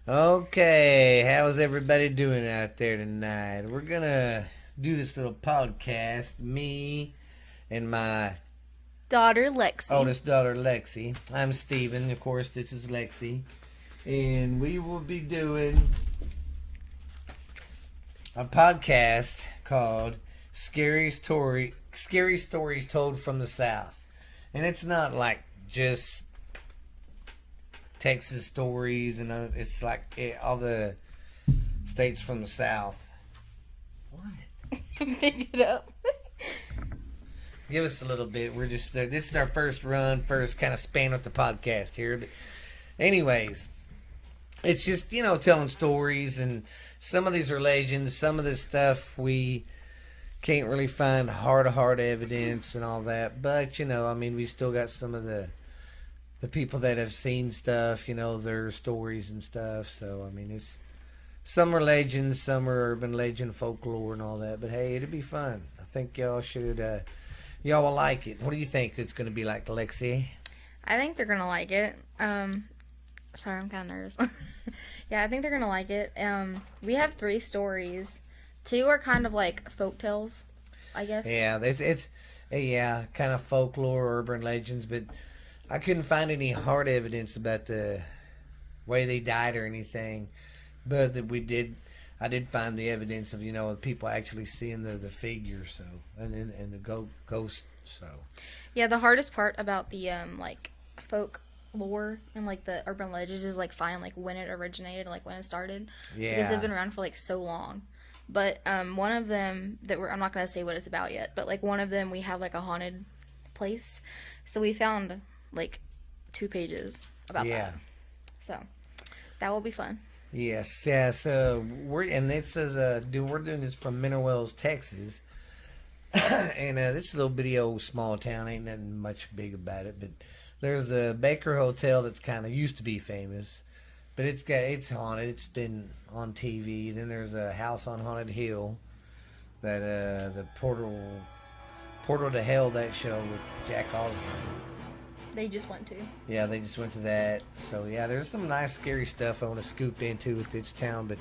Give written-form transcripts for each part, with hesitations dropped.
Okay, how's everybody doing out there tonight? We're gonna do this little podcast. Me and my Daughter Lexi. oldest daughter, Lexi. I'm Steven. Of course, this is Lexi. And we will be doing a podcast called Scary Stories Told from the South. And it's not like just Texas stories, and it's like all the states from the South. What? Pick it up. Give us a little bit. We're just this is our first kind of span with the podcast here. But anyways, it's just telling stories, and some of these are legends. Some of this stuff we can't really find hard evidence and all that. But we still got some of the people that have seen stuff, their stories and stuff. So it's some are legends, some are urban legend, folklore, and all that. But hey, it'd be fun. I think y'all will like it. What do you think it's going to be like, Alexi? I think they're gonna like it. Sorry, I'm kind of nervous. Yeah, I think they're gonna like it. We have 3 stories. 2 are kind of like folk tales, I guess. Yeah, it's kind of folklore, urban legends, but I couldn't find any hard evidence about the way they died or anything. But I did find the evidence of people actually seeing the figure, so and the ghost. So Yeah, the hardest part about the like folk lore and like the urban legends is like find like when it originated, like when it started, because they've been around for like so long. But one of them I'm not gonna say what it's about yet, but like one of them we have like a haunted place, so we found like 2 pages about that. So that will be fun. Yes, yeah. So it says we're doing this from Mineral Wells, Texas, and this little bitty old small town. Ain't nothing much big about it, but there's the Baker Hotel that's kind of used to be famous, but it's haunted. It's been on TV. Then there's a house on Haunted Hill that the Portal to Hell, that show with Jack Osborne. They just went to. Yeah, they just went to that. So yeah, there's some nice scary stuff I want to scoop into with this town. But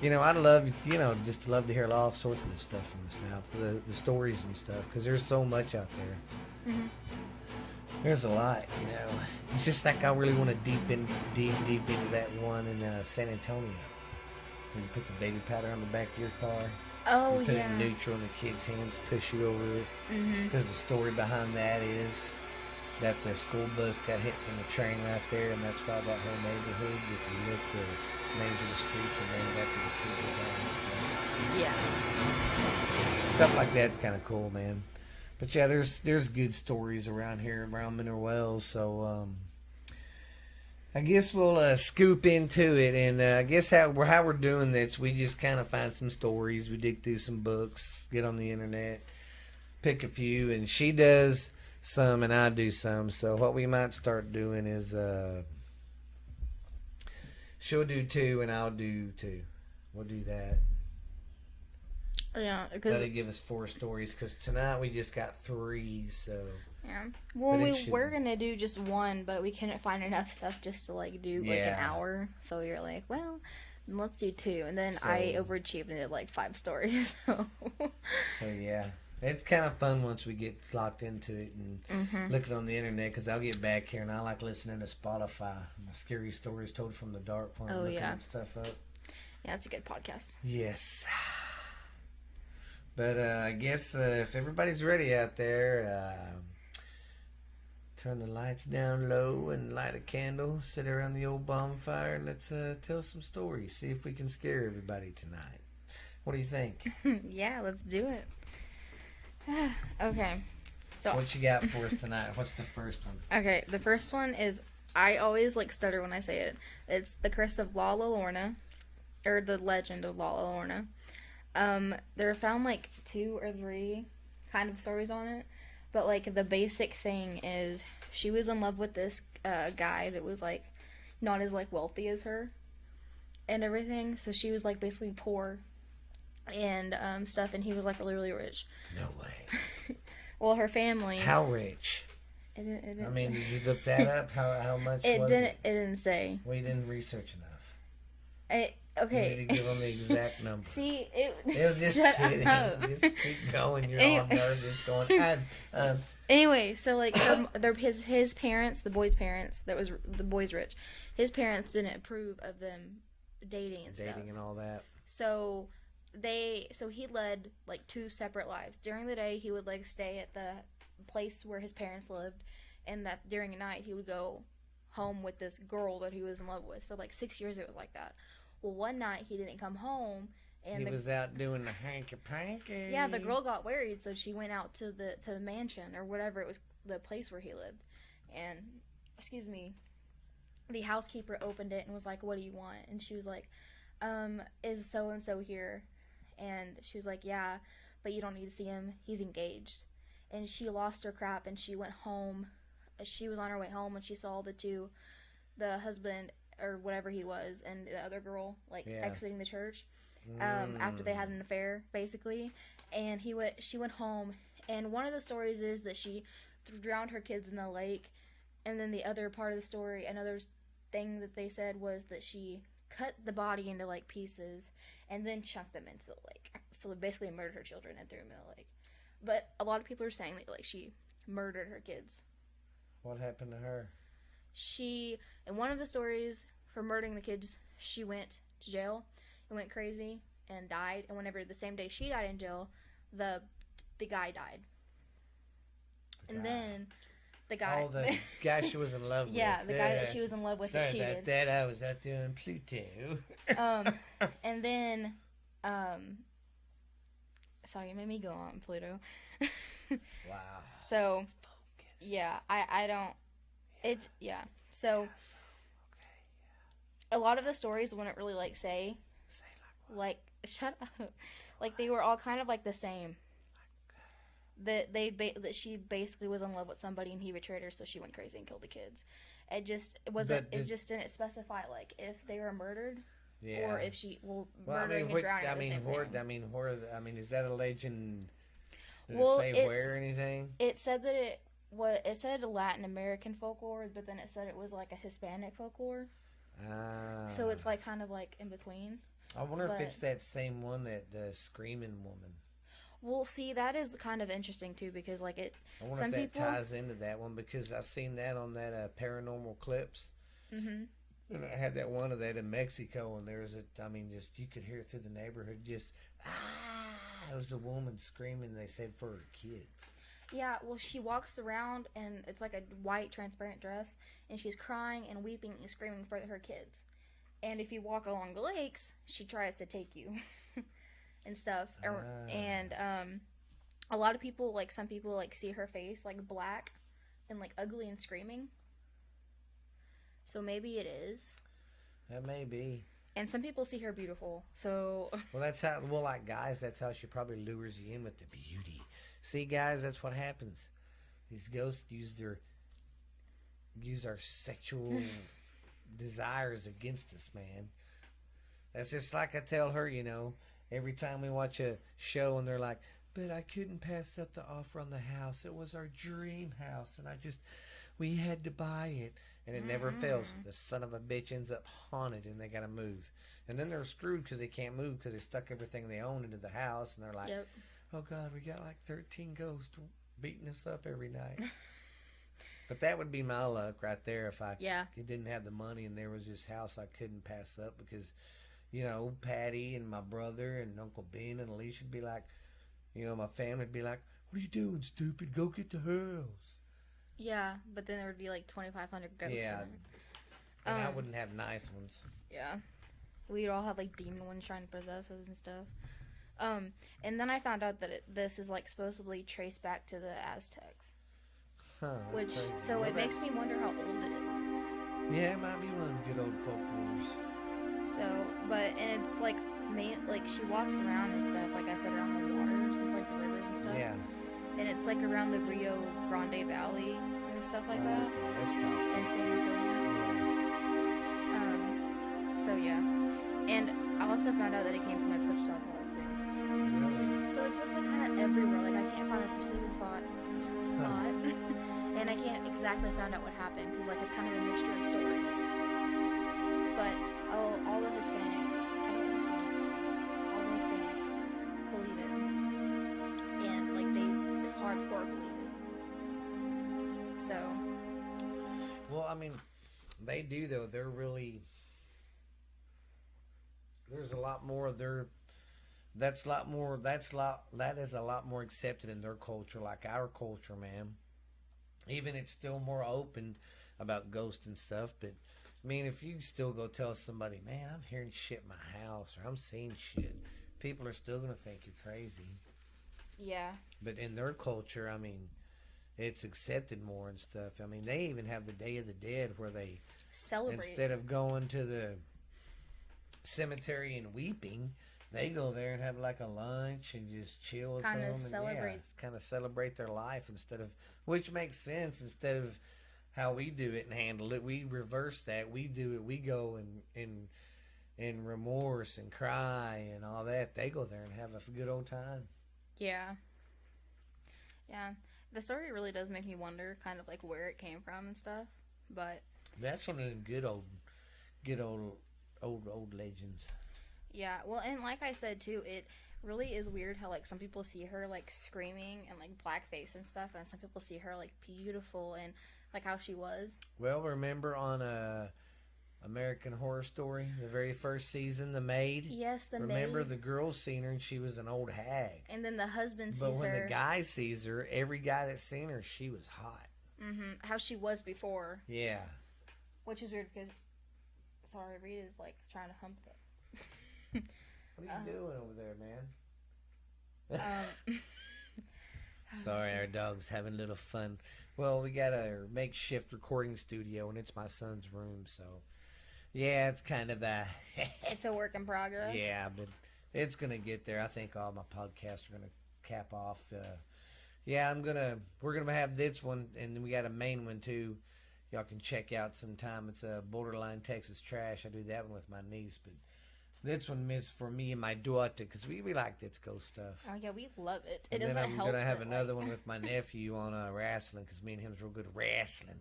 I'd love just love to hear all sorts of the stuff from the South, the stories and stuff, because there's so much out there. Mm-hmm. There's a lot. It's just like I really want to deep into that one in San Antonio. Where you put the baby powder on the back of your car. Oh, you put yeah. it in neutral and the kids' hands push you over it. Mm-hmm. Because the story behind that is that the school bus got hit from the train right there, and that's why that whole neighborhood, if you look, the names of the streets are named after the kids that got hit. Yeah. Stuff like that's kind of cool, man. But yeah, there's good stories around here, around Mineral Wells. So I guess we'll scoop into it, and I guess how we're doing this, we just kind of find some stories, we dig through some books, get on the internet, pick a few, and she does some and I do some. So what we might start doing is she'll do 2 and I'll do 2. We'll do that. Yeah, because That'll give us 4 stories, because tonight we just got 3. So yeah. Well, we were gonna do just 1, but we couldn't find enough stuff just to like do like an hour. So we were like, well, let's do 2, and then I overachieved and did like 5 stories. So yeah. It's kind of fun once we get locked into it and looking on the internet, because I'll get back here and I like listening to Spotify. My scary stories told from the dark when I'm looking at stuff up. Yeah, it's a good podcast. Yes. But I guess if everybody's ready out there, turn the lights down low and light a candle, sit around the old bonfire, and let's tell some stories. See if we can scare everybody tonight. What do you think? Yeah, let's do it. Okay. So what you got for us tonight? What's the first one? Okay, the first one is, I always like stutter when I say it. It's the curse of La Llorona, or the legend of La Llorona. There are found like 2 or 3 kind of stories on it, but like the basic thing is she was in love with this guy that was like not as like wealthy as her and everything. So she was like basically poor and stuff, and he was like really, really rich. No way. Well, her family. How rich? It didn't did say. you look that up? How much It was didn't. it? It didn't say. We didn't research enough. Okay. You need to give them the exact number. See, It was just shut kidding. up. Just keep going. You're all nervous going. Anyway, so like his parents, the boy's parents, that was the boy's rich. His parents didn't approve of them dating and stuff. Dating and all that. So he led like two separate lives. During the day, he would like stay at the place where his parents lived, and that during the night he would go home with this girl that he was in love with. For like 6 years it was like that. Well, one night he didn't come home, and he was out doing the hanky-panky. Yeah, the girl got worried, so she went out to the mansion or whatever it was, the place where he lived. And the housekeeper opened it and was like, "What do you want?" And she was like, "Is so and so here?" And she was like, "Yeah, but you don't need to see him. He's engaged." And she lost her crap and she went home. She was on her way home when she saw the husband or whatever he was, and the other girl exiting the church after they had an affair, basically. And she went home, and one of the stories is that she drowned her kids in the lake, and then the other part of the story, another thing that they said was that she cut the body into like pieces and then chunked them into the lake. So basically murdered her children and threw them in the lake. But a lot of people are saying that like she murdered her kids. What happened to her? She, in one of the stories for murdering the kids, she went to jail and went crazy and died. And whenever the same day she died in jail, the guy died. And then the guy. Oh, the guy she was in love with. Yeah, the guy that she was in love with that cheated. Sorry about that. I was out doing Pluto. And then, sorry, you made me go on Pluto. Wow. So, focus. Yeah, I don't. It yeah. So, okay, yeah. A lot of the stories wouldn't really like say like shut up. Like they were all kind of like the same. That she basically was in love with somebody and he betrayed her, so she went crazy and killed the kids. It just didn't specify like if they were murdered, or if murdering and drowning. I mean, is that a legend? Did Well, it say where or anything? It said that it said Latin American folklore, but then it said it was like a Hispanic folklore. So it's like kind of like in between. I wonder if it's that same one, that the screaming woman. Well, see, that is kind of interesting too, because like it. I wonder if that ties into that one, because I seen that on that Paranormal Clips. Mm-hmm. And I had that one of that in Mexico, and there was you could hear it through the neighborhood. Just it was a woman screaming. They said for her kids. Yeah, well, she walks around and it's like a white transparent dress, and she's crying and weeping and screaming for her kids. And if you walk along the lakes, she tries to take you. And stuff, and a lot of people, like some people, like see her face like black and like ugly and screaming. So maybe it is. That may be. And some people see her beautiful. So. Well, like guys, that's how she probably lures you in with the beauty. See, guys, that's what happens. These ghosts use our sexual desires against us, man. That's just like I tell her, every time we watch a show and they're like, "But I couldn't pass up the offer on the house. It was our dream house, and we had to buy it." And it never fails. The son of a bitch ends up haunted, and they got to move. And then they're screwed because they can't move because they stuck everything they own into the house. And they're like, yep. "Oh, God, we got like 13 ghosts beating us up every night." But that would be my luck right there if I didn't have the money and there was this house I couldn't pass up, because Patty and my brother and Uncle Ben and Alicia would be like, my family would be like, "What are you doing, stupid? Go get the house." Yeah, but then there would be like 2,500 ghosts. Yeah, and I wouldn't have nice ones. Yeah, we'd all have like demon ones trying to possess us and stuff. And then I found out that this is like supposedly traced back to the Aztecs. Huh. It makes me wonder how old it is. Yeah, it might be one of them good old folklores. So, and it's like she walks around and stuff, like I said, around the waters, like the rivers and stuff. Yeah. And it's like around the Rio Grande Valley and stuff like that. Okay, that's tough. And San Antonio. So yeah. And I also found out that it came from like Wichita Falls too. Really? So it's just like kind of everywhere. Like I can't find a specific spot. And I can't exactly find out what happened, because like it's kind of a mixture of stories. But all the Hispanic So, Well, I mean, they do though. They're really there's a lot more. That's a lot more. That is a lot more accepted in their culture, like our culture, man. Even it's still more open about ghosts and stuff. But I mean, if you still go tell somebody, man, I'm hearing shit in my house or I'm seeing shit, people are still gonna think you're crazy. yeah. But in their culture, I mean, it's accepted more and stuff. I mean, they even have the Day of the Dead where they, Celebrate. instead of going to the cemetery and weeping, they go there and have like a lunch and just chill with Kinda them and celebrate. kind of celebrate their life instead of, which makes sense instead of how we do it and handle it. We reverse that. We do it. We go in remorse and cry and all that. They go there and have a good old time. Yeah. Yeah. The story really does make me wonder kind of like where it came from and stuff. But That's one of them good old legends. yeah, well, and like I said too, it really is weird how like some people see her like screaming and like blackface and stuff, and some people see her like beautiful and like how she was. Well, remember on American Horror Story, the very first season, the maid? Yes, the Remember maid. the girl seen her and she was an old hag. And then the husband sees But when her. the guy sees her, every guy that's seen her, she was hot. How she was before, Yeah. which is weird because, sorry, Rita's like trying to hump the. What are you doing over there, man? Um, Sorry, our dog's having a little fun. Well, we got a makeshift recording studio, and it's my son's room, so yeah, it's kind of a it's a work in progress. yeah, but it's gonna get there. I think all my podcasts are gonna cap off. Yeah, we're gonna have this one, and then we got a main one too. Y'all can check out sometime. It's a Borderline Texas Trash. I do that one with my niece, but this one is for me and my daughter because we like this ghost stuff. Oh yeah, we love it. It And then doesn't I'm help. gonna have that, another like, one with my nephew on wrestling because me and him's real good at wrestling.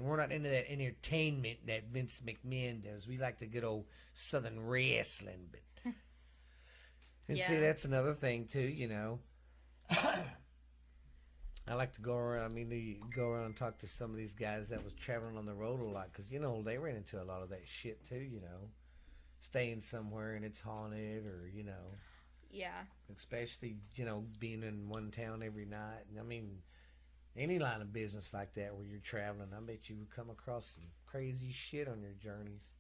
We're not into that entertainment that Vince McMahon does. We like the good old Southern wrestling. But and see, Yeah. that's another thing too. You know, I like to go around. I mean, go around and talk to some of these guys that was traveling on the road a lot because you know they ran into a lot of that shit too. You know, staying somewhere and it's haunted, or you know, Yeah. especially you know being in one town every night. And I mean, any line of business like that where you're traveling, I bet you would come across some crazy shit on your journeys.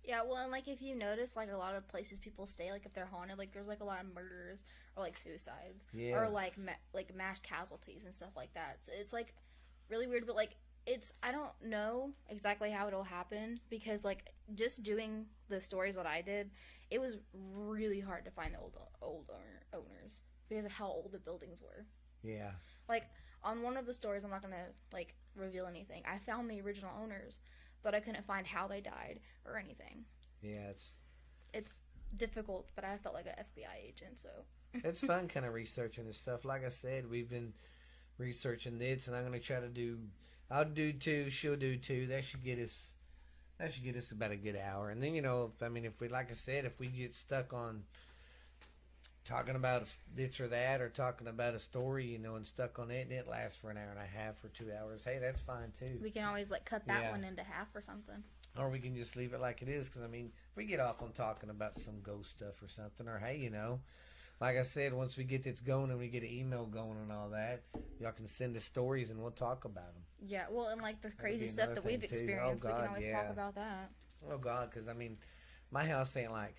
Yeah, well, and like if you notice, like a lot of places people stay, like if they're haunted, like there's like a lot of murders or like suicides or like Yes. like mass casualties and stuff like that. So it's like really weird, but like it's I don't know exactly how it'll happen because like just doing the stories that I did, it was really hard to find the owners because of how old the buildings were. Yeah. Like on one of the stories, I'm not gonna like reveal anything. I found the original owners, but I couldn't find how they died or anything. Yeah, It's difficult, but I felt like an FBI agent, so. it's fun kind of researching this stuff. Like I said, we've been researching this, and I'm gonna try to do. I'll do two. She'll do two. That should get us. That should get us about a good hour. And then you know, if we like I said, if we get stuck on talking about this or that, or talking about a story, you know, and stuck on it, and it lasts for an hour and a half or 2 hours. Hey, that's fine too. We can always like cut that Yeah. one into half or something. Or we can just leave it like it is. Because, I mean, if we get off on talking about some ghost stuff or something, or hey, you know, like I said, once we get this going and we get an email going and all that, y'all can send us stories and we'll talk about them. Yeah, well, and like the crazy be stuff another that we've thing, too. Oh, experienced, we God, can always yeah. talk about that. Oh, God, because, I mean, my house ain't like,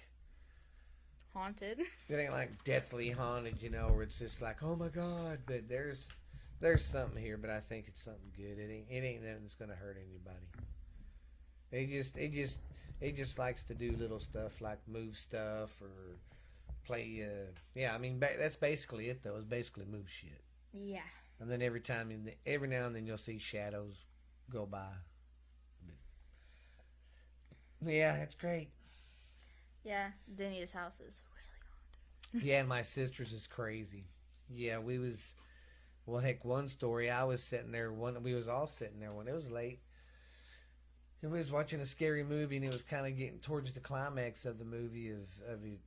Haunted. it ain't like deathly haunted, you know, where it's just like, oh, my God. But there's something here, but I think it's something good. It ain't nothing that's going to hurt anybody. It just likes to do little stuff like move stuff or play. Yeah, I mean that's basically it though. It's basically move shit. Yeah. And then every now and then you'll see shadows go by. But, yeah, that's great. Yeah, Denny's house is really haunted. Yeah, and my sister's is crazy. Yeah, well, heck, one story I was sitting there. We was all sitting there when it was late. And we was watching a scary movie, and it was kind of getting towards the climax of the movie of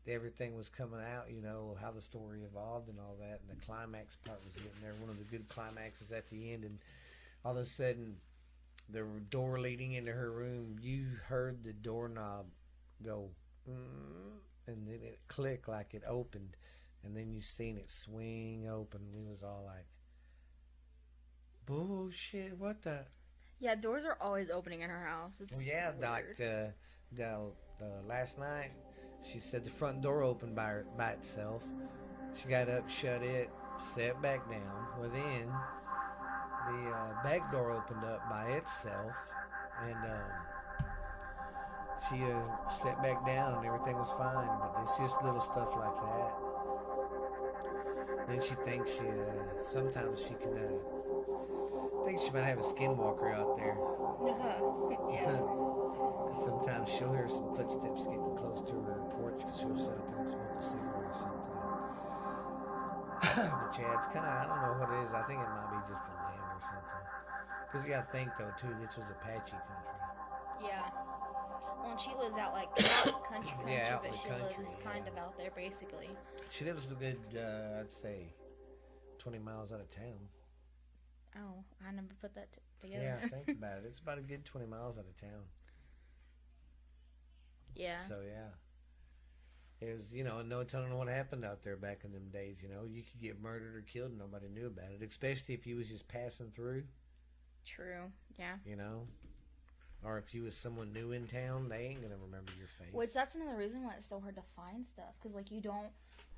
everything was coming out, you know, how the story evolved and all that. And the climax part was getting there, one of the good climaxes at the end. And all of a sudden, the door leading into her room, you heard the doorknob go, and then it clicked like it opened, and then you seen it swing open. We was all like, bullshit, what the? Yeah, doors are always opening in her house. It's Well, yeah, weird. like the last night, she said the front door opened by itself. She got up, shut it, sat back down. Well, then the back door opened up by itself, and she sat back down, and everything was fine. But it's just little stuff like that. Then she thinks sometimes she can. I think she might have a skinwalker out there. Yeah. Sometimes she'll hear some footsteps getting close to her porch because she'll sit out there and smoke a cigarette or something. But yeah, it's kind of, I don't know what it is. I think it might be just the land or something. Because you got to think, though, too, this was Apache Country. Yeah. Well, and she lives out like out country, Yeah, out in but the she country, lives kind of out there, basically. She lives a good, I'd say, 20 miles out of town. Oh, I never put that together. Yeah, think about it. It's about a good 20 miles out of town. Yeah. So, yeah. It was, no telling what happened out there back in them days, You could get murdered or killed and nobody knew about it, especially if you was just passing through. True. Yeah. Or if you was someone new in town, they ain't going to remember your face. Which, that's another reason why it's so hard to find stuff. Because, like, you don't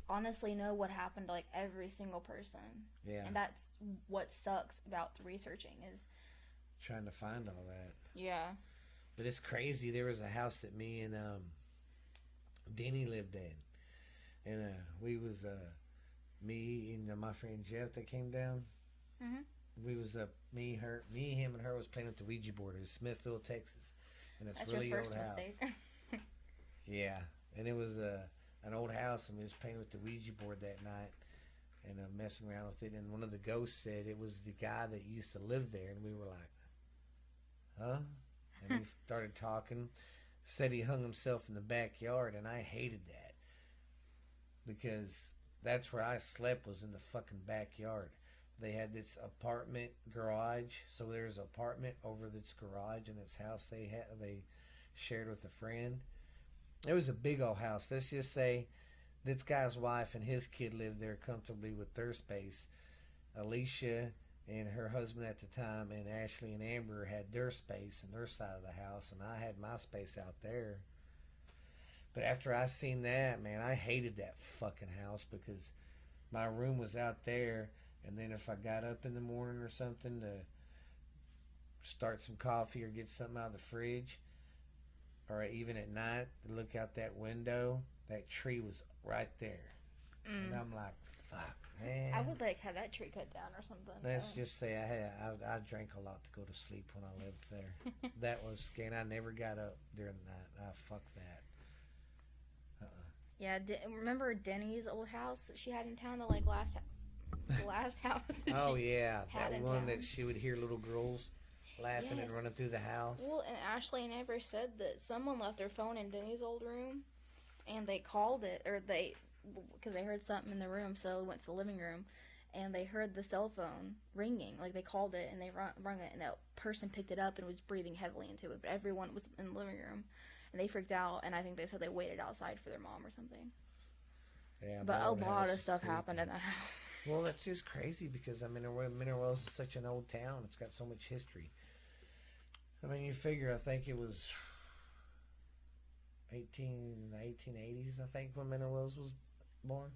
honestly know what happened to, like, every single person. Yeah. And that's what sucks about the researching is... trying to find all that. Yeah. But it's crazy. There was a house that me and Denny lived in. And we was, me and my friend Jeff that came down. Mm-hmm. We was me, him, and her was playing with the Ouija board. It was Smithville, Texas, and it's That's really your first old house. mistake. Yeah, and it was an old house, and we was playing with the Ouija board that night, and messing around with it. And one of the ghosts said it was the guy that used to live there, and we were like, "Huh?" And he started talking. Said he hung himself in the backyard, and I hated that because that's where I slept, was in the fucking backyard. They had this apartment garage, so there's an apartment over this garage in this house they shared with a friend. It was a big old house. Let's just say this guy's wife and his kid lived there comfortably with their space. Alicia and her husband at the time, and Ashley and Amber had their space and their side of the house, and I had my space out there. But after I seen that, man, I hated that fucking house because my room was out there. And then if I got up in the morning or something to start some coffee or get something out of the fridge, or even at night to look out that window, that tree was right there. And I'm like, fuck, man. I would like have that tree cut down or something. Let's just say I drank a lot to go to sleep when I lived there. That was scary. I never got up during the night. Fuck that. Yeah, remember Denny's old house that she had in town, the last house that Oh she yeah, had that in one town? that she would hear little girls laughing and Yes. running through the house. Well, and Ashley and Amber said that someone left their phone in Denny's old room, and they called it, because they heard something in the room, so they went to the living room, and they heard the cell phone ringing. Like, they called it, and they rung it, and a person picked it up and was breathing heavily into it, but everyone was in the living room, and they freaked out, and I think they said they waited outside for their mom or something. Yeah, But that a old lot house of is stuff creepy. happened in that house. Well, that's just crazy because Mineral Wells is such an old town. It's got so much history. I mean, you figure, I think it was the 1880s, I think, when Mineral Wells was born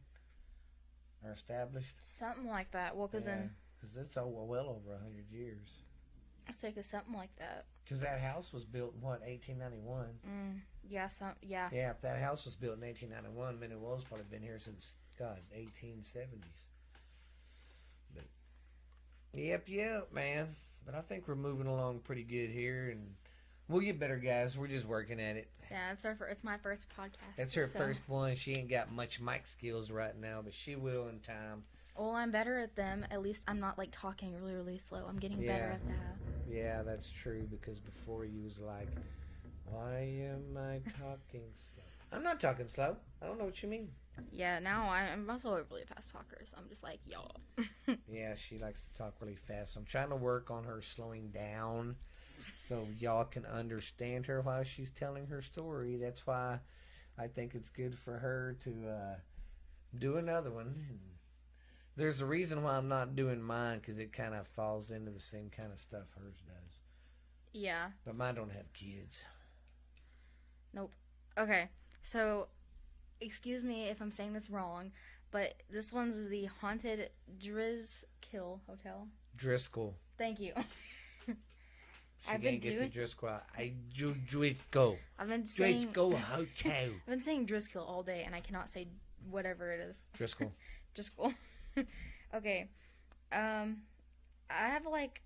or established. Something like that. Well, because because it's well over 100 years. I say, because something like that. Because that house was built in, 1891? Yeah, yeah. Yeah, if that house was built in 1891, Mineral Wells probably been here since, 1870s. But, yep, man. But I think we're moving along pretty good here, and we'll get better, guys. We're just working at it. Yeah, it's my first podcast. That's her first one. She ain't got much mic skills right now, but she will in time. Well, I'm better at them. At least I'm not talking really, really slow. I'm getting better at that. Yeah, that's true, because before you was like, why am I talking slow? I'm not talking slow. I don't know what you mean. Yeah, now I'm also a really fast talker, so I'm just like, y'all. Yeah, she likes to talk really fast. I'm trying to work on her slowing down so y'all can understand her while she's telling her story. That's why I think it's good for her to do another one. And there's a reason why I'm not doing mine, because it kind of falls into the same kind of stuff hers does. Yeah. But mine don't have kids. Nope. Okay. So, excuse me if I'm saying this wrong, but this one's the haunted Drizzkill Hotel. Drizzkill. Thank you. She can't get to Drizzkill. Drizzkill. I've been saying Drizzkill Hotel. I've been saying Drizzkill all day, and I cannot say whatever it is. Drizzkill. Drizzkill. Okay. I have like.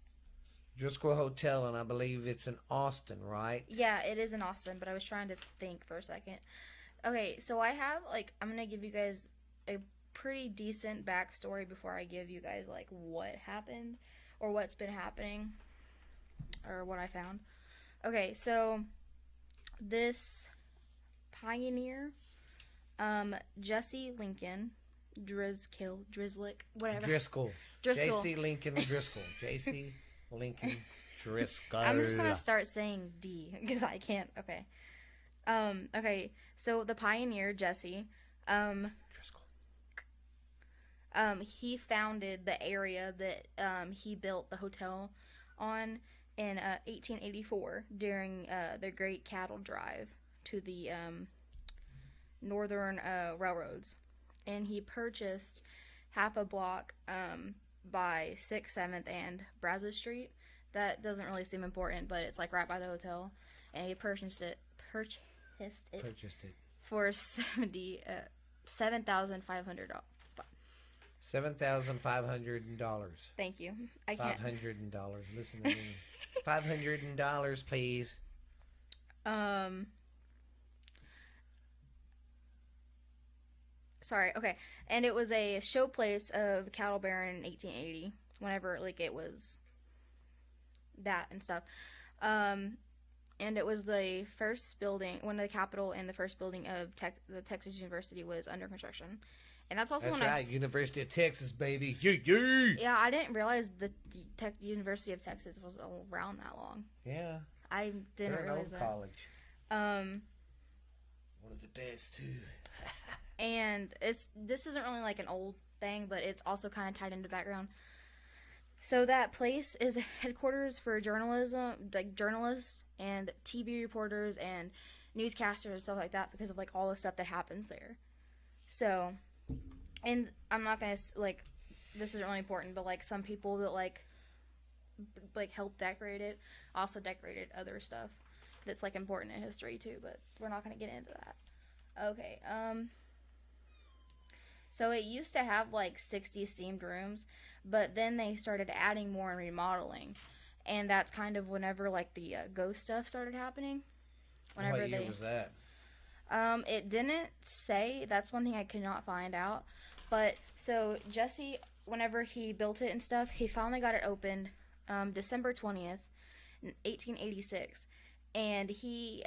Drizzkill Hotel, and I believe it's in Austin, right? Yeah, it is in Austin, but I was trying to think for a second. Okay, so I have like I'm gonna give you guys a pretty decent backstory before I give you guys like what happened or what's been happening or what I found. Okay, so this pioneer, Jesse Lincoln, whatever. Driscoll. Drizzkill. J.C. Lincoln Driscoll. J.C. Lincoln Driscoll. I'm just gonna start saying D because I can't. Okay. Okay. So the pioneer Jesse, Driscoll. he founded the area that he built the hotel on in 1884 during the Great Cattle Drive to the northern railroads, and he purchased half a block by 6th, 7th, and Brazos Street. That doesn't really seem important, but it's like right by the hotel, and he purchased it for $7,500. $7,500. Thank you. I can't. $500. Listen to me. $500, please. Sorry. Okay, and it was a showplace of cattle baron in 1880. Whenever like it was that and stuff. And it was the first building, one of the capital and the first building of the Texas University was under construction. And that's also University of Texas, baby. Yeah. Yeah, I didn't realize the University of Texas was around that long. Yeah. I didn't realize that. College. One of the best too. And this isn't really like an old thing, but it's also kind of tied into background. So that place is headquarters for journalism, like journalists and TV reporters and newscasters and stuff like that, because of like all the stuff that happens there. So, and I'm not gonna like, this isn't really important, but like some people that like help decorate it also decorated other stuff that's like important in history too, but we're not gonna get into that. Okay, so it used to have like 60 steamed rooms, but then they started adding more and remodeling. And that's kind of whenever like the ghost stuff started happening. Whenever what year was that? It didn't say. That's one thing I could not find out. But so Jesse, whenever he built it and stuff, he finally got it opened December 20th, 1886. And he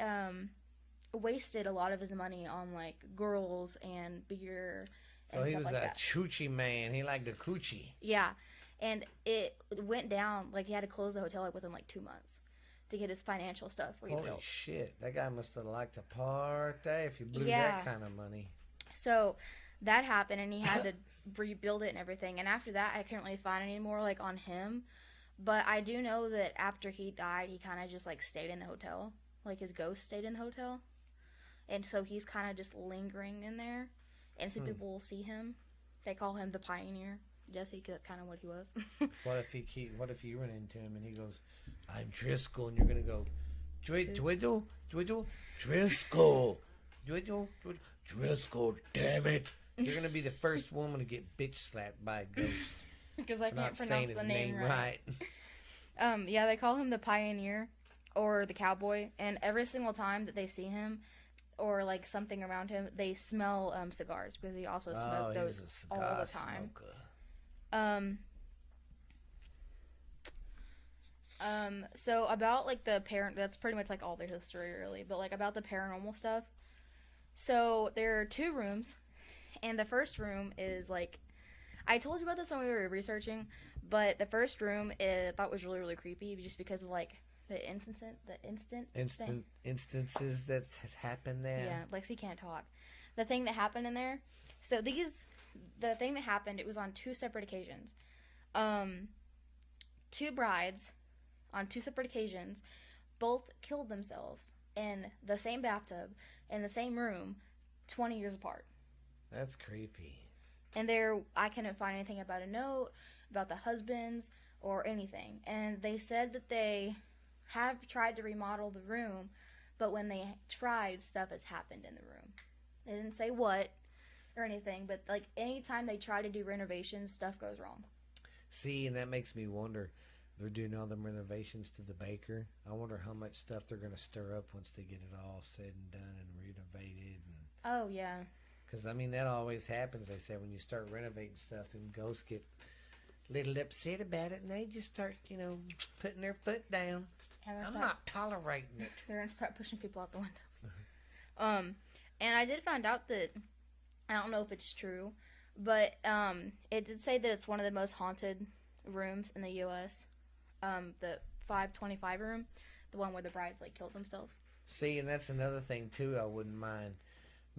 wasted a lot of his money on like girls and beer. So he was a choochie man. He liked a coochie. Yeah. And it went down, like he had to close the hotel like within like 2 months to get his financial stuff rebuilt. Holy shit. That guy must have liked to party if you blew that kind of money. So that happened and he had to rebuild it and everything. And after that, I couldn't really find any more like on him. But I do know that after he died, he kind of just like stayed in the hotel. Like his ghost stayed in the hotel. And so he's kind of just lingering in there. And some people will see him. They call him the pioneer, Jesse, because that's kind of what he was. What if you run into him and he goes, "I'm Drizzkill," and you're gonna go, Drizzle, Drizzkill, Drizzkill, damn it! You're gonna be the first woman to get bitch slapped by a ghost because I can't pronounce the name right. Yeah, they call him the pioneer or the cowboy, and every single time that they see him or like something around him, they smell cigars because he also smoked those all the time. So about like the that's pretty much like all the history really, but like about the paranormal stuff. So there are 2 rooms, and the first room is like, I told you about this when we were researching, but the first room I thought was really, really creepy just because of like the instances that has happened there. Yeah, Lexi can't talk. The thing that happened in there. So the thing that happened, it was on 2 separate occasions. 2 brides on 2 separate occasions both killed themselves in the same bathtub in the same room 20 years apart. That's creepy. And I couldn't find anything about a note, about the husbands, or anything. And they said that they have tried to remodel the room, but when they tried, stuff has happened in the room. They didn't say what or anything, but like anytime they try to do renovations, stuff goes wrong. See, and that makes me wonder. They're doing all them renovations to the Baker. I wonder how much stuff they're going to stir up once they get it all said and done and renovated. Oh, yeah. Because, I mean, that always happens, they say, when you start renovating stuff, and ghosts get a little upset about it, and they just start, putting their foot down. I'm not tolerating it. They're going to start pushing people out the windows. And I did find out that, I don't know if it's true, but it did say that it's one of the most haunted rooms in the U.S. The 525 room, the one where the brides like killed themselves. See, and that's another thing too. I wouldn't mind.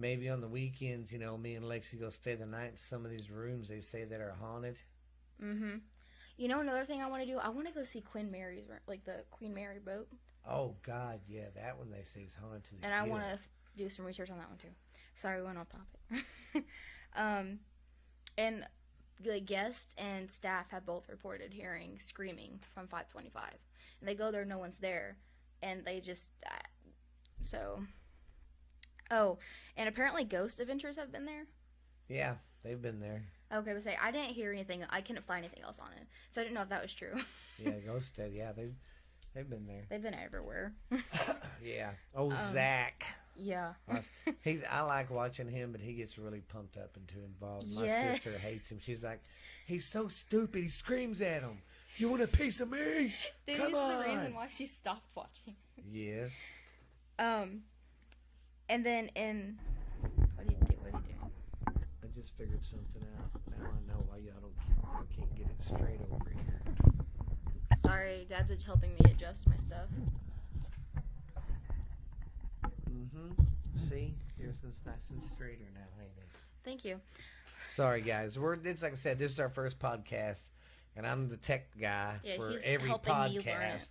Maybe on the weekends, me and Lexi go stay the night in some of these rooms they say that are haunted. Mm-hmm. Another thing I want to do, I want to go see Queen Mary's, like the Queen Mary boat. Oh God, yeah, that one they say is haunted to the. And I want to do some research on that one too. Sorry, we went off topic. And like guests and staff have both reported hearing screaming from 525, and they go there, no one's there, and they just so. Oh, and apparently Ghost Adventures have been there. Yeah, they've been there. Okay, but I didn't hear anything. I couldn't find anything else on it, so I didn't know if that was true. Yeah, Ghost Dead. Yeah, they've been there. They've been everywhere. Yeah. Oh, Zach. Yeah. I like watching him, but he gets really pumped up and too involved. My sister hates him. She's like, he's so stupid. He screams at him. You want a piece of me? This Come on. This is the reason why she stopped watching. Yes. And then what do you do? I just figured something out. Now I know why y'all can't get it straight over here. Sorry, Dad's helping me adjust my stuff. Mm-hmm. See? Yours is nice and straighter now, ain't it? Thank you. Sorry, guys. It's like I said, this is our first podcast, and I'm the tech guy for every podcast.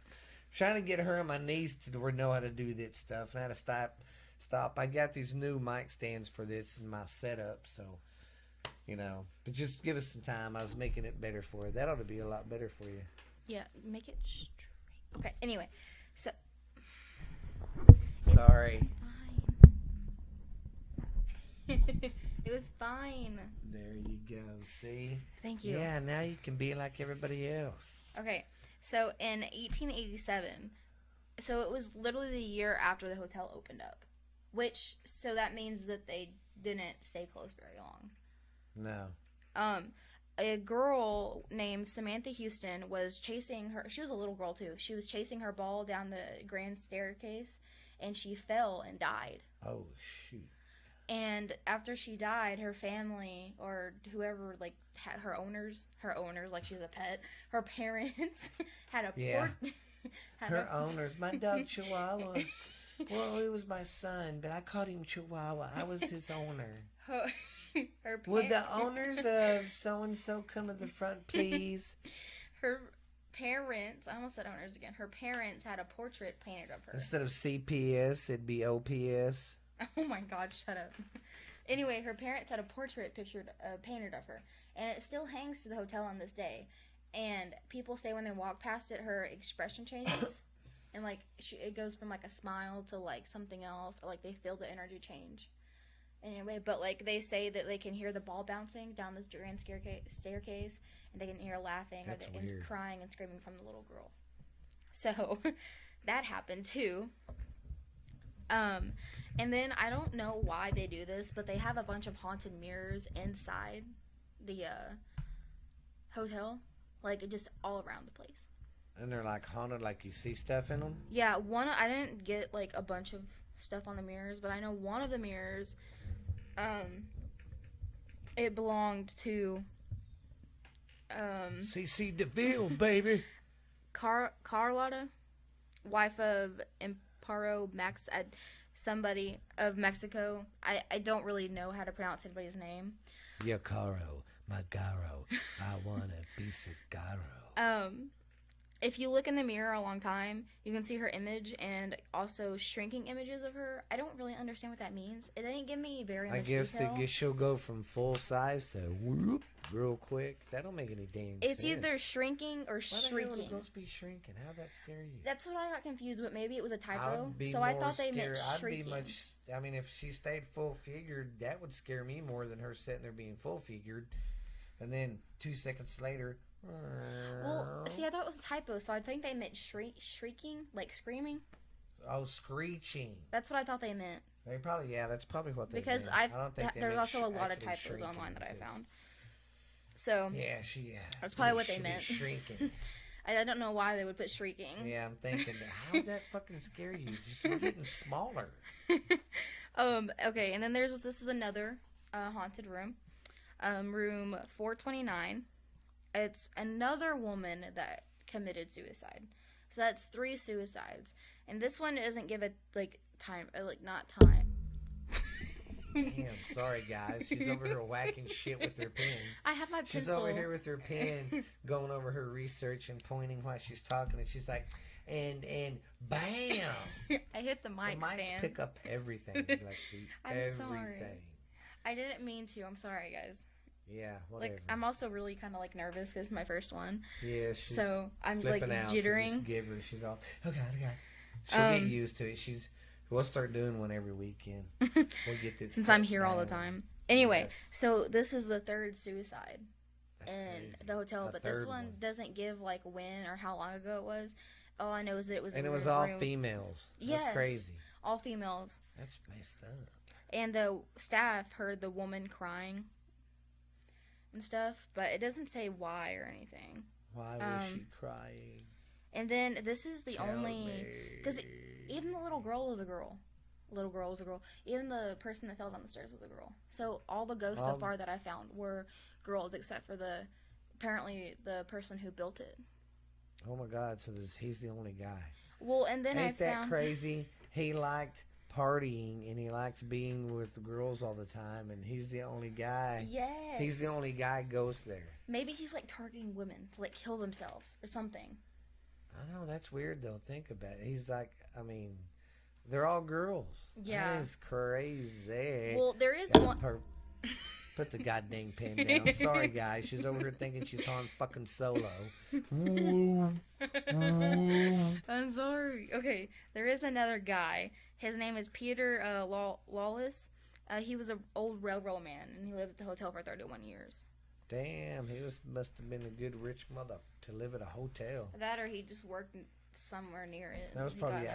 Trying to get her on my knees to know how to do this stuff and how to stop. I got these new mic stands for this in my setup, so, but just give us some time. I was making it better for you. That ought to be a lot better for you. Yeah, make it straight. Okay, anyway, so. Sorry. It was fine. There you go. See? Thank you. Yeah, now you can be like everybody else. Okay, so in 1887, so it was literally the year after the hotel opened up, so that means that they didn't stay closed very long. No. A girl named Samantha Houston was chasing her. She was a little girl too. She was chasing her ball down the grand staircase, and she fell and died. Oh shoot! And after she died, her family or whoever, like her owners, like she's a pet. Her parents had a her owners, my dog Chihuahua. Well, it was my son, but I called him Chihuahua. I was his owner. Would the owners of so-and-so come to the front, please? Her parents, I almost said owners again. Her parents had a portrait painted of her. Instead of CPS, it'd be OPS. Oh my God, shut up. Anyway, her parents had a portrait painted of her. And it still hangs to the hotel on this day. And people say when they walk past it, her expression changes. And like it goes from like a smile to like something else. Or like they feel the energy change. Anyway, but like they say that they can hear the ball bouncing down this grand staircase, and they can hear laughing and crying and screaming from the little girl. So that happened too. And then I don't know why they do this, but they have a bunch of haunted mirrors inside the hotel, like just all around the place. And they're like haunted, like you see stuff in them? Yeah, I didn't get like a bunch of stuff on the mirrors, but I know one of the mirrors, it belonged to CC DeVille, baby. Carlotta, wife of Amparo Max, somebody of Mexico. I don't really know how to pronounce anybody's name. Yo, Caro, Magaro, I wanna be cigarro. If you look in the mirror a long time, you can see her image and also shrinking images of her. I don't really understand what that means. It didn't give me very much detail. I guess she'll go from full size to whoop real quick. That don't make any damn sense. It's either shrinking or shrieking. Why the hell would girls be shrinking? How'd that scare you? That's what I got confused with. Maybe it was a typo. So I thought they meant shrieking. I mean, if she stayed full figured, that would scare me more than her sitting there being full figured. And then 2 seconds later... Well, see, I thought it was a typo, so I think they meant shrieking, like screaming. Oh, screeching. That's what I thought they meant. They probably, that's probably what they because meant. I don't think they there's also a lot of typos typos online that I found. So yeah, that's probably what they meant. Shrinking. I don't know why they would put shrieking. Yeah, I'm thinking, how would that fucking scare you? You're getting smaller. Okay, and then this is another haunted room, room 429. It's another woman that committed suicide. So that's 3 suicides. And this one doesn't give it, time, not time. Damn, sorry guys. She's over here whacking shit with her pen. I have my pencil. She's over here with her pen, going over her research and pointing while she's talking. And she's like, and bam! I hit the mic stand. The mics pick up everything, Lexi. I'm everything. Sorry. I didn't mean to. I'm sorry, guys. Yeah, whatever. I'm also really kind of nervous because it's my first one. Yeah, she's so I'm out, jittering. So just give her. She's all okay. She'll get used to it. We'll start doing one every weekend. We'll get this since I'm here all the time. Anyway, yes. So this is the 3rd suicide That's in crazy. the hotel, but this one doesn't give when or how long ago it was. All I know is that it was. And it was all females. Yes, that's crazy. All females. That's messed up. And the staff heard the woman crying and stuff, but it doesn't say why or anything. Why was she crying? And then this is the only, because even the little girl was a girl. Little girl was a girl. Even the person that fell down the stairs was a girl. So all the ghosts so far that I found were girls, except for apparently the person who built it. Oh my God! So he's the only guy. Well, and then Ain't that crazy? He liked partying and he liked being with girls all the time, and he's the only guy. Yes. He's the only guy ghost there. Maybe he's targeting women to kill themselves or something. I know, that's weird though. Think about it. He's they're all girls. Yeah. That is crazy. Well, there is one. Put the goddamn pen down. Sorry, guys. She's over here thinking she's Han fucking Solo. I'm sorry. Okay, there is another guy. His name is Peter Lawless. He was an old railroad man, and he lived at the hotel for 31 years. Damn, he must have been a good rich mother to live at a hotel. That, or he just worked somewhere near it. That was probably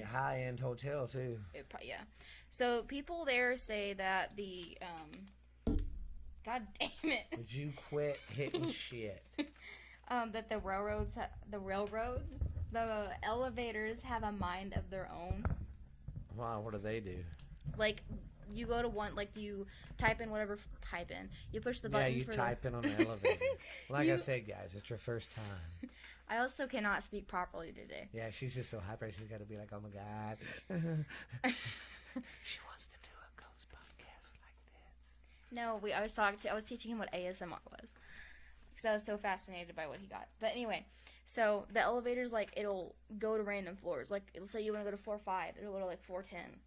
a high-end hotel too. Yeah. So people there say that the God damn it! Would you quit hitting shit? That the elevators have a mind of their own. Wow, what do they do? You go to one, you type in whatever, you push the button. Yeah, you type in on the elevator. I said, guys, it's your first time. I also cannot speak properly today. Yeah, she's just so hyper. She's got to be like, oh my God. She wants to do a ghost podcast like this. No, I was teaching him what ASMR was. Because I was so fascinated by what he got. But anyway, so the elevator's it'll go to random floors. Let's say you want to go to floor 5, it'll go to 410.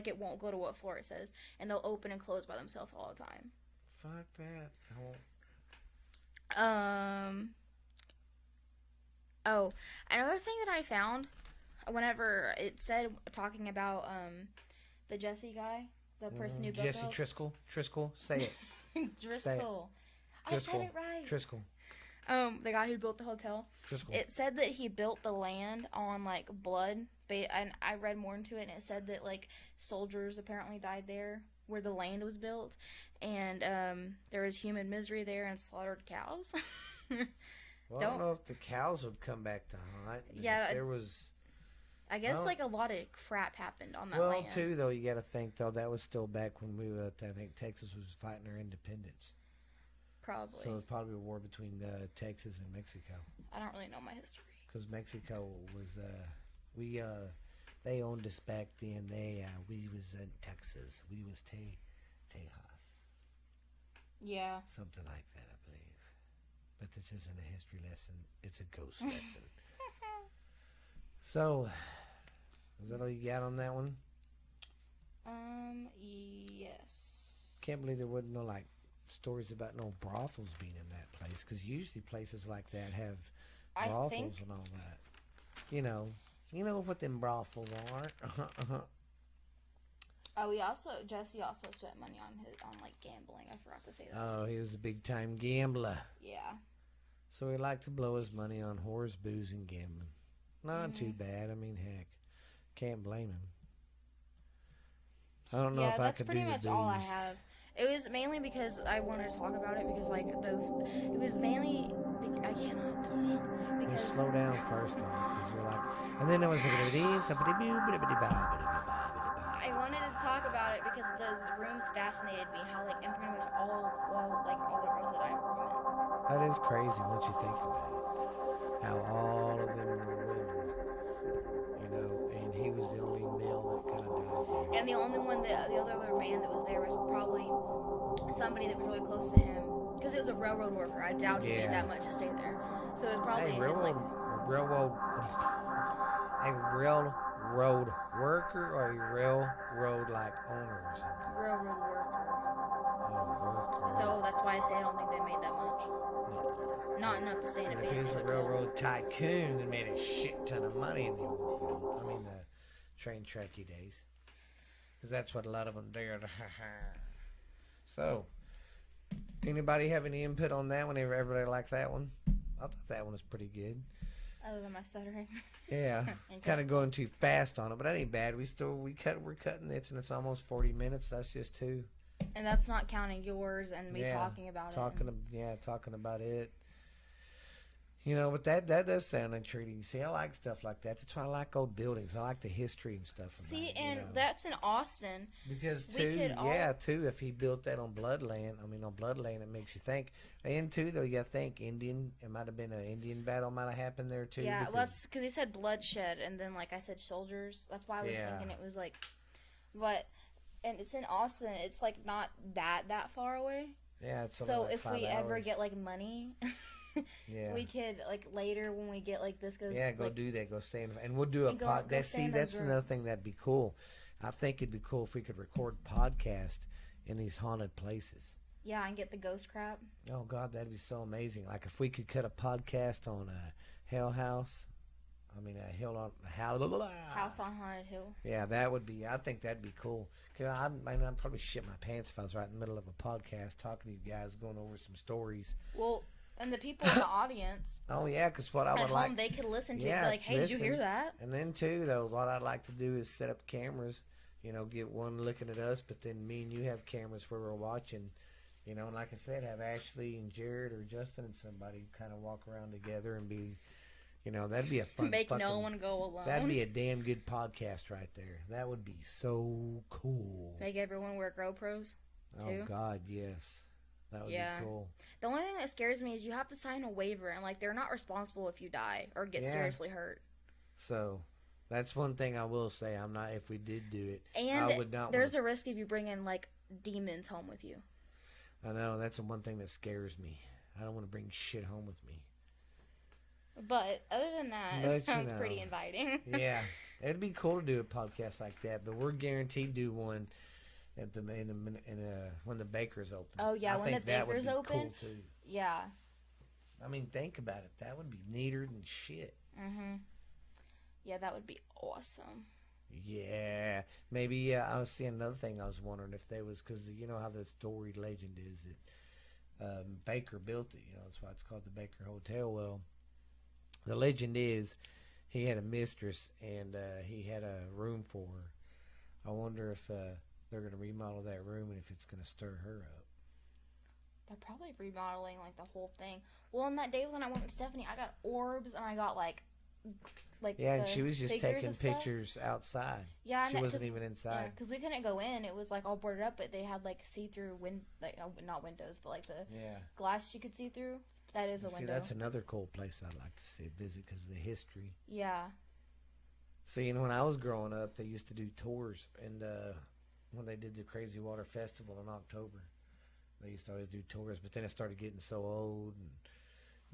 It won't go to what floor it says. And they'll open and close by themselves all the time. Fuck that. I won't. Oh, another thing that I found, whenever it said, talking about, the Jesse guy, the person who built Jesse Driscoll, say it. Driscoll. I said it right. Driscoll. The guy who built the hotel. Driscoll. It said that he built the land on blood, and I read more into it, and it said that soldiers apparently died there where the land was built, and there was human misery there and slaughtered cows. Well, I don't know if the cows would come back to haunt. Yeah, there was. I guess a lot of crap happened on that land. Well, too, though, you got to think though that was still back when I think Texas was fighting their independence. Probably. So it's probably a war between Texas and Mexico. I don't really know my history. Because Mexico was they owned us back then. We was in Texas. We was Tejas. Yeah. Something like that, I believe. But this isn't a history lesson. It's a ghost lesson. So, is that all you got on that one? Yes. Can't believe there wasn't no like stories about no brothels being in that place. Because usually places like that have brothels and all that. You know what them brothels are. Oh, Jesse also spent money on like gambling. I forgot to say that. Oh, he was a big time gambler. Yeah. So he liked to blow his money on whores, booze, and gambling. Not too bad. I mean, heck, can't blame him. I don't know if I could do the booze. Yeah, that's pretty much all I have. It was mainly because I wanted to talk about it because like it was mainly I cannot talk because. You slow down first off because you're like, and then there was I wanted to talk about it because those rooms fascinated me. How like and pretty much all the girls that I were women. That is crazy once you think about it. How all of them were women, and he was the only male that kind of died there. And the only one the other man that was there was probably somebody that was really close to him because it was a railroad worker. I doubt he made that much to stay there. So it was probably railroad worker or a railroad like owner or something. Railroad worker. Worker. So that's why I say I don't think they made that much. No. Not enough to stay in a fancy hotel. If he's a railroad tycoon that made a shit ton of money in the oil field. I mean the train tracky days. Because that's what a lot of them did. So, anybody have any input on that one? Everybody like that one? I thought that one was pretty good. Other than my stuttering. Yeah, okay. Kind of going too fast on it, but that ain't bad. We're cutting it, and it's almost 40 minutes. That's just 2. And that's not counting yours and me talking about it. Talking about it. But that does sound intriguing. See, I like stuff like that. That's why I like old buildings. I like the history and stuff. See, and that's in Austin. Because if he built that on Bloodland, it makes you think. And too, though, you got to think Indian. It might have been an Indian battle. Might have happened there too. Yeah, that's because he said bloodshed, and then like I said, soldiers. That's why I was thinking it was like, and it's in Austin. It's like not that far away. Yeah, it's so like if 5 we hours. Ever get like money. Yeah. We could like later when we get like this goes. Yeah, go do that. Go stay in, and we'll do a pod. That's another thing that'd be cool. I think it'd be cool if we could record podcast in these haunted places. Yeah, and get the ghost crap. Oh God, that'd be so amazing. Like if we could cut a podcast on a House on Haunted Hill. Yeah, that would be. I think that'd be cool. Cause I'd probably shit my pants if I was right in the middle of a podcast talking to you guys, going over some stories. Well. And the people in the audience. Oh yeah, because what I would like, they could listen to it. Be like, hey, did you hear that? And then too, though, what I'd like to do is set up cameras. Get one looking at us, but then me and you have cameras where we're watching. And like I said, have Ashley and Jared or Justin and somebody kind of walk around together and be, that'd be a fun. Make no one go alone. That'd be a damn good podcast right there. That would be so cool. Make everyone wear GoPros too. Oh God, yes. That would be cool. The only thing that scares me is you have to sign a waiver, and they're not responsible if you die or get seriously hurt. So, that's one thing I will say. I'm not. If we did do it, and I would not. There's a risk if you bring in demons home with you. I know that's the one thing that scares me. I don't want to bring shit home with me. But other than that, it sounds pretty inviting. Yeah, it'd be cool to do a podcast like that. But we're guaranteed to do one. When the baker's open. Oh yeah, when the baker's open. Cool too. Yeah. I mean, think about it. That would be neater than shit. Mhm. Yeah, that would be awesome. Yeah, maybe. I was seeing another thing. I was wondering if there was because you know how the story legend is that Baker built it. That's why it's called the Baker Hotel. Well, the legend is he had a mistress and he had a room for her. I wonder if they're going to remodel that room and if it's going to stir her up. They're probably remodeling the whole thing. Well, on that day when I went with Stephanie, I got orbs and I got like Yeah, and the she was just figures taking of stuff. pictures outside. Yeah, She wasn't even inside. because we couldn't go in. It was like all boarded up, but they had like see-through not windows, but like the Yeah. glass you could see through. That is a See, window. that's another cool place I'd like to visit because of the history. Yeah. See, and when I was growing up, they used to do tours, and when they did the Crazy Water Festival in October, they used to always do tours. But then it started getting so old and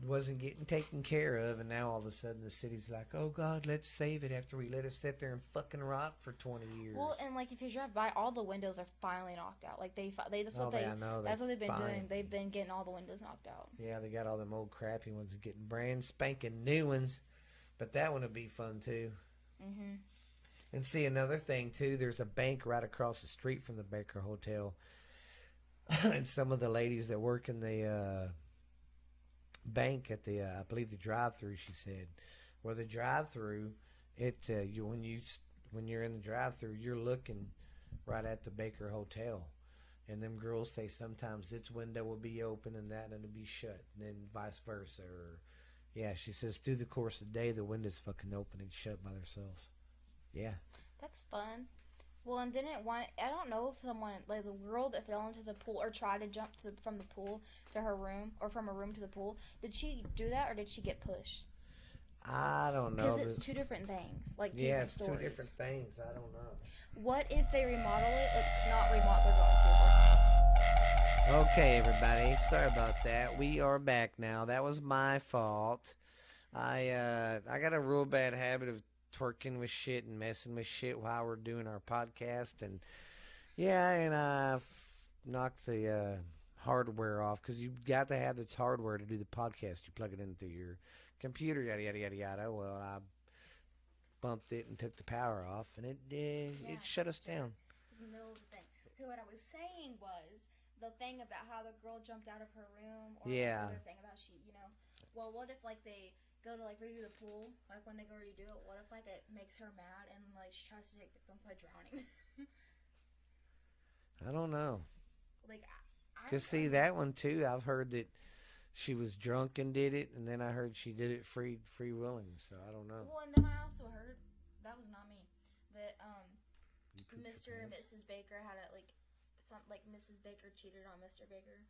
wasn't getting taken care of, and now all of a sudden the city's like, oh God, let's save it after we let it sit there and fucking rot for 20 years. Well, and like if you drive by, all the windows are finally knocked out. Like that's what I know. that's what they've been doing. They've been getting all the windows knocked out. Yeah, they got all them old crappy ones and getting brand spanking new ones, but that one would be fun too. Mhm. And see, another thing too, there's a bank right across the street from the Baker Hotel, and some of the ladies that work in the bank at the I believe the drive-through, she said, where the drive-through, when you're in the drive-through, you're looking right at the Baker Hotel, and them girls say sometimes its window will be open and that and it'll be shut, and then vice versa. Or yeah, she says through the course of the day the window's fucking open and shut by themselves. Yeah, That's fun. Well, and I don't know if someone, like the girl that fell into the pool or tried to jump from the pool to her room or from her room to the pool, did she do that or did she get pushed? I don't know. Because it's two different things. Like, yeah, different it's stories. two different things. I don't know. What if they remodel it? Like, not remodel, they're going to. Okay, everybody. Sorry about that. We are back now. That was my fault. I got a real bad habit of twerking with shit and messing with shit while we're doing our podcast, and I knocked the hardware off because you got to have this hardware to do the podcast. You plug it into your computer, yada yada yada yada. Well, I bumped it and took the power off, and it shut us down. It's in the middle of the thing. So what I was saying was the thing about how the girl jumped out of her room, or the other thing about well, what if like they go to like redo the pool, like when they go redo it, what if like it makes her mad and like she tries to take victims by drowning? I don't know. Like, Just see that one too. I've heard that she was drunk and did it, and then I heard she did it free willing. So I don't know. Well, and then I also heard that was not me. That Mr. and Mrs. Baker had it like Mrs. Baker cheated on Mr. Baker.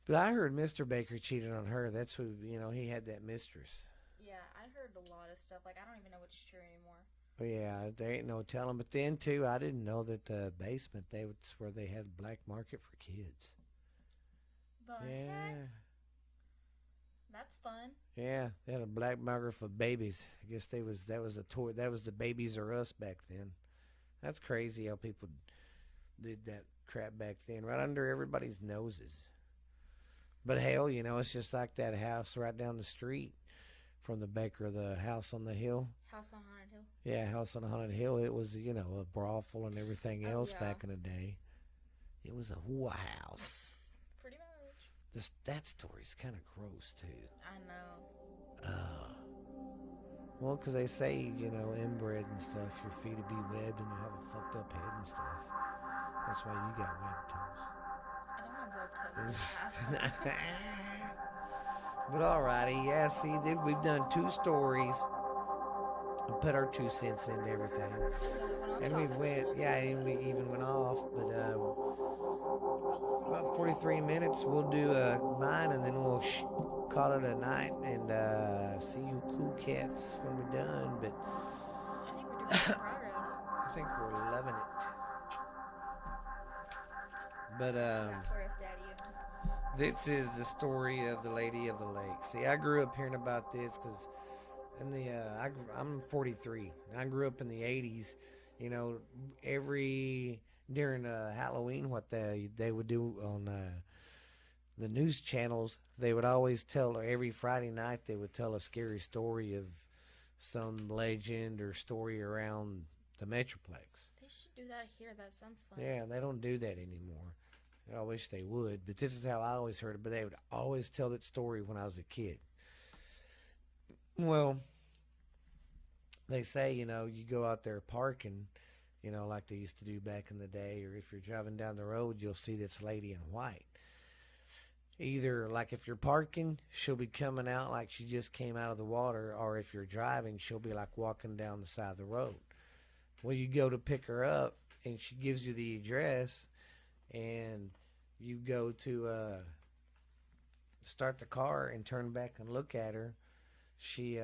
But I heard Mr. Baker cheated on her. That's who he had that mistress. Yeah, I heard a lot of stuff. Like I don't even know what's true anymore. Well, yeah, there ain't no telling. But then too, I didn't know that the basement that's where they had black market for kids. The heck? That's fun. Yeah, they had a black market for babies. I guess that was a toy. That was the Babies R Us back then. That's crazy how people did that crap back then, right under everybody's noses. But hell, it's just like that house right down the street from the Baker, the house on the hill. House on Haunted Hill. Yeah, house on Haunted Hill. It was, a brothel and everything else back in the day. It was a whorehouse. Pretty much. That story's kind of gross too. I know. Well, because they say, inbred and stuff, your feet will be webbed and you have a fucked up head and stuff. That's why you got webbed toes. I don't have webbed toes. But alrighty, yeah, see, we've done 2 stories and put our 2 cents into everything. And we even went off, but about 43 minutes, we'll do mine and then we'll call it a night and see you cool cats when we're done. But I think we're doing some progress. I think we're loving it. But Tourist Daddy. this is the story of the Lady of the Lake. See, I grew up hearing about this because I'm 43. I grew up in the 80s. During Halloween, what they would do on the news channels, they would always tell, every Friday night they would tell a scary story of some legend or story around the Metroplex. They should do that here. That sounds fun. Yeah, they don't do that anymore. I wish they would, but this is how I always heard it. But they would always tell that story when I was a kid. Well, they say, you go out there parking, like they used to do back in the day, or if you're driving down the road, you'll see this lady in white. either like if you're parking, she'll be coming out like she just came out of the water, or if you're driving, she'll be like walking down the side of the road. Well, you go to pick her up, and she gives you the address, and you go to start the car and turn back and look at her. She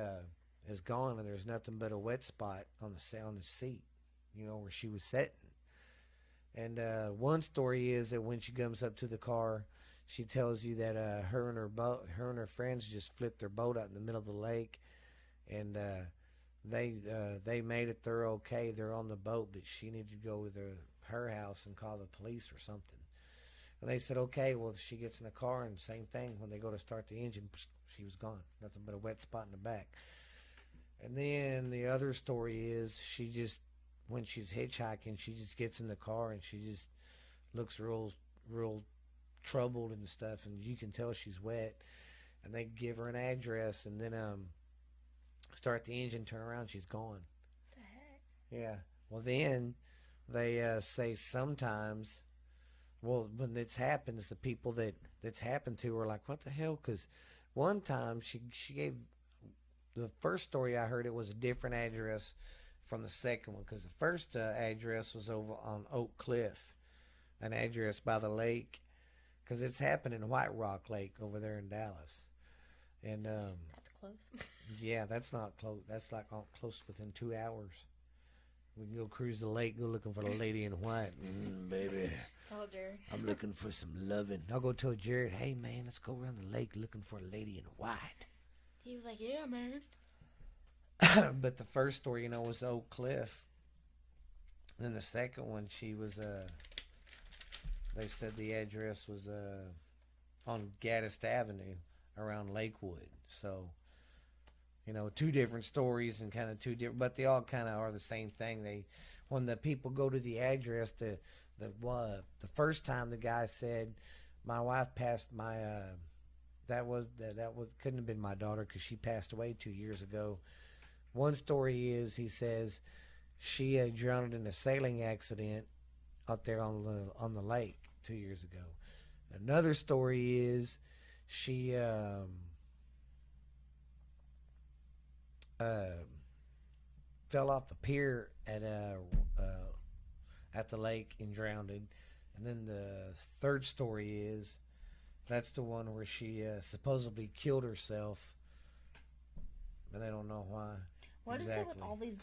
is gone, and there's nothing but a wet spot on the seat, where she was sitting. And one story is that when she comes up to the car, she tells you that her and her friends just flipped their boat out in the middle of the lake, and they made it. They're okay. They're on the boat, but she needed to go with her house and call the police or something. And they said, okay. Well, she gets in the car, and same thing. When they go to start the engine, she was gone. Nothing but a wet spot in the back. And then the other story is when she's hitchhiking, she just gets in the car and she just looks real troubled and stuff, and you can tell she's wet. And they give her an address, and then start the engine, turn around, she's gone. What the heck? Yeah. Well, then they say sometimes, when this happens, the people that's happened to are like, what the hell? Because one time she gave, the first story I heard, it was a different address from the second one, because the first address was over on Oak Cliff, an address by the lake, because it's happened in White Rock Lake over there in Dallas. And that's close. yeah, that's not close. That's like close, within 2 hours. We can go cruise the lake, go looking for the lady in white. Baby. Tell Jared. I'm looking for some loving. I'll go tell Jared, hey, man, let's go around the lake looking for a lady in white. He was like, yeah, man. But the first story, was Oak Cliff. And then the second one, she was, they said the address was on Gaddis Avenue around Lakewood. So, two different stories and kind of two different, but they all kind of are the same thing. When the people go to the address, the first time the guy said, my wife passed my, that couldn't have been my daughter because she passed away 2 years ago. One story is, he says, she drowned in a sailing accident out there on the lake 2 years ago. Another story is she fell off a pier at the lake and drowned. And then the third story is, that's the one where she supposedly killed herself, but they don't know why. What is it with all these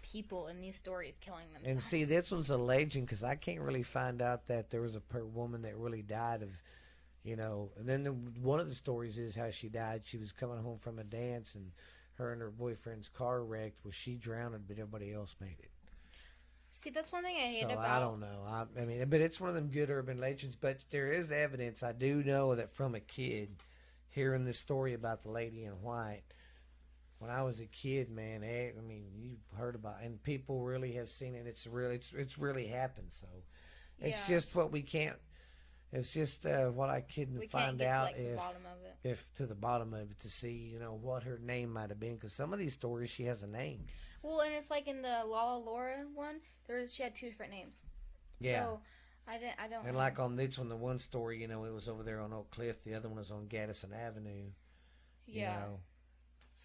people in these stories killing themselves? And see, this one's a legend, because I can't really find out that there was a woman that really died of, And then one of the stories is how she died. She was coming home from a dance, and her and her boyfriend's car wrecked. Well, she drowned, but everybody else made it. See, that's one thing I hate about... I don't know. I mean, but it's one of them good urban legends. But there is evidence. I do know that from a kid, hearing this story about the lady in white. When I was a kid, man, you've heard about it, and people really have seen it. It's really happened. So it's just what we can't. It's just what I couldn't find out if to the bottom of it to see, what her name might have been, because some of these stories she has a name. Well, and it's like in the Lala Laura one, she had 2 different names. Yeah. So I don't. And like on this one, the one story, it was over there on Oak Cliff. The other one was on Gaddison Avenue. Yeah.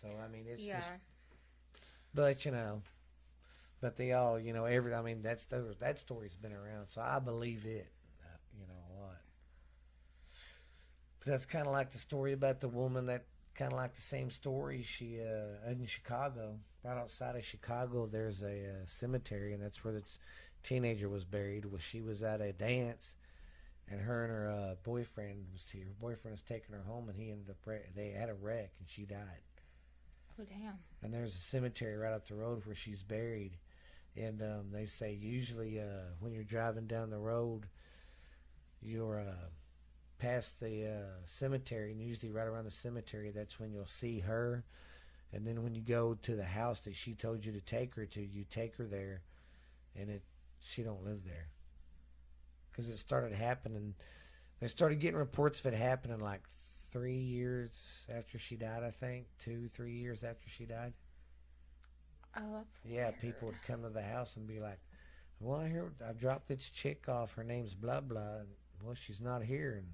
So I mean, it's just. But but they all, that story's been around, so I believe it. A lot. But that's kind of like the story about the woman, that kind of like the same story. She in Chicago, right outside of Chicago, there's a cemetery, and that's where the teenager was buried. Well, she was at a dance, and her boyfriend was here. Her boyfriend was taking her home, and he ended up they had a wreck, and she died. Oh, damn. And there's a cemetery right up the road where she's buried, and they say usually when you're driving down the road, you're past the cemetery, and usually right around the cemetery, that's when you'll see her. And then when you go to the house that she told you to take her to, you take her there, and she don't live there, because it started happening. They started getting reports of it happening like 3 years after she died, I think. 2-3 years after she died. Oh, that's weird. Yeah, people would come to the house and be like, well, I dropped this chick off. Her name's blah, blah. And, well, she's not here. And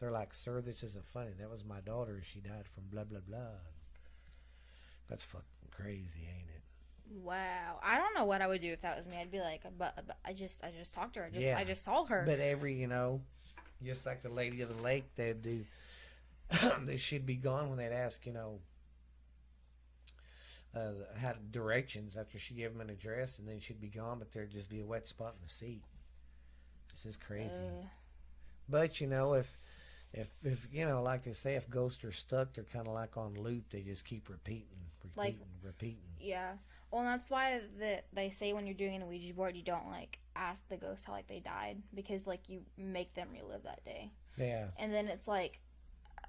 They're like, sir, this isn't funny. That was my daughter. She died from blah, blah, blah. That's fucking crazy, ain't it? Wow. I don't know what I would do if that was me. I'd be like, but I just talked to her. Yeah. I just saw her. But just like the lady of the lake, they'd do, she'd be gone when they'd ask, had directions after she gave them an address, and then she'd be gone, but there'd just be a wet spot in the seat. This is crazy. But if like they say, if ghosts are stuck, they're kind of like on loop. They just keep repeating. Yeah. Well, and that's why they say when you're doing a Ouija board, you don't like ask the ghosts how like they died, because like you make them relive that day. Yeah. And then it's like,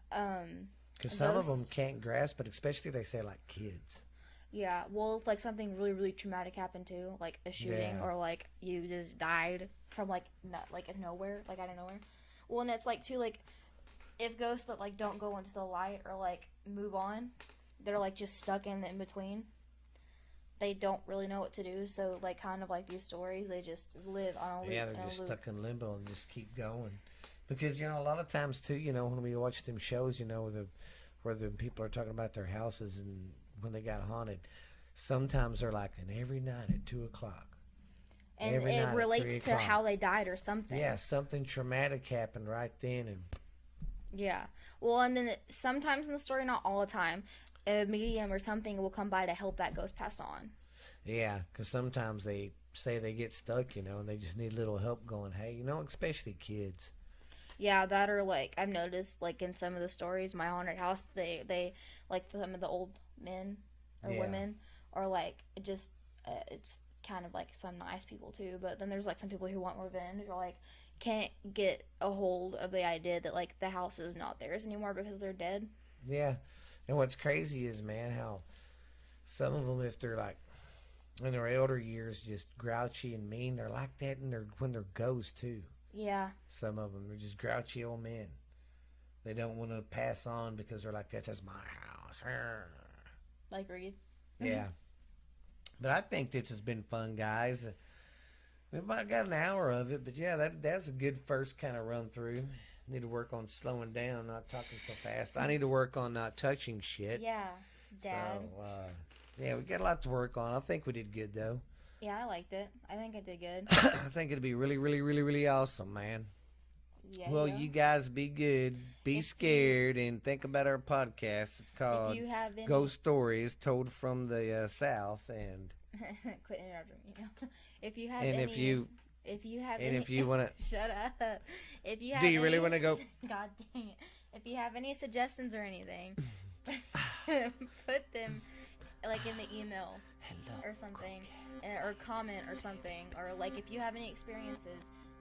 because some of them can't grasp it, especially they say like kids. Yeah. Well, if like something really really traumatic happened too, like a shooting, or like you just died from like nowhere, like out of nowhere. Well, and it's like too, like if ghosts that like don't go into the light or like move on, they're like just stuck in the in between. They don't really know what to do, so like kind of like these stories, they just live on a loop. Yeah, they're just stuck in limbo and just keep going. Because a lot of times too, when we watch them shows, where the people are talking about their houses and when they got haunted, sometimes they're like, and every night at 2:00. And it relates to how they died or something. Yeah, something traumatic happened right then, and yeah. Well, and then sometimes in the story, not all the time, a medium or something will come by to help that ghost pass on. Yeah, because sometimes they say they get stuck, and they just need a little help going, hey, especially kids. Yeah, that or like I've noticed like in some of the stories, my haunted house, they like some of the old men or women, or like just it's kind of like some nice people too, but then there's like some people who want revenge or like can't get a hold of the idea that like the house is not theirs anymore because they're dead. Yeah. And what's crazy is, man, how some of them, if they're like in their elder years, just grouchy and mean, they're like that when they're ghosts too. Yeah. Some of them are just grouchy old men. They don't want to pass on because they're like, that's just my house. Like Reed. Yeah. But I think this has been fun, guys. We've about got an hour of it, but yeah, that's a good first kind of run through. Need to work on slowing down, not talking so fast. I need to work on not touching shit. Yeah, Dad. So, yeah, we got a lot to work on. I think we did good, though. Yeah, I liked it. I think I did good. I think it'll be really, really, really, really awesome, man. Yeah. Well, you guys be good, be scared, and think about our podcast. It's called Ghost Stories Told from the South, and quit interrupting me. If you have if you want to shut up. If you have do you really want to go? God dang it! If you have any suggestions or anything, put them like in the email or something, or comment or something, or like if you have any experiences